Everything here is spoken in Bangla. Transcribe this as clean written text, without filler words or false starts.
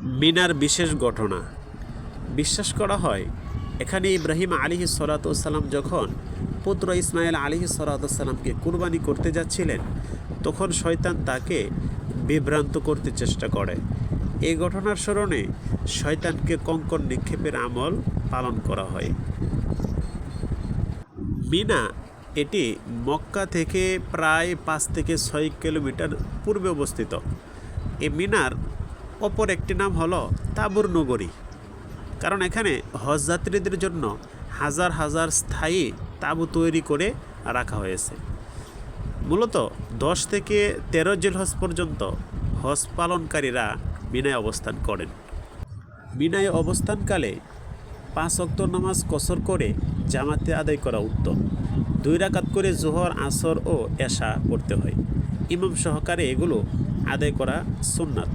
মিনার বিশেষ ঘটনা। বিশ্বাস করা হয় এখানে ইব্রাহিম আলাইহিস সালাতু ওয়াসসালাম যখন পুত্র ইসমাইল আলাইহিস সালাতু ওয়াসসালামকে কুরবানি করতে যাচ্ছিলেন, তখন শয়তান তাকে বিভ্রান্ত করতে চেষ্টা করে। এই ঘটনার স্মরণে শয়তানকে কঙ্কর নিক্ষেপের আমল পালন করা হয়। মিনা এটি মক্কা থেকে প্রায় 5 থেকে 6 কিলোমিটার পূর্বে অবস্থিত। এই মিনার অপর একটি নাম হলো তাবুর নগরী, কারণ এখানে হজযাত্রীদের জন্য হাজার হাজার স্থায়ী তাঁবু তৈরি করে রাখা হয়েছে। মূলত 10 থেকে 13 জিলহজ পর্যন্ত হজ পালনকারীরা মিনায় অবস্থান করেন। মিনায় অবস্থানকালে 5 ওয়াক্ত নামাজ কসর করে জামাতে আদায় করা উত্তম। 2 রাকাত করে জোহর, আসর ও এশা পড়তে হয়। ইমাম সহকারে এগুলো আদায় করা সুন্নাত।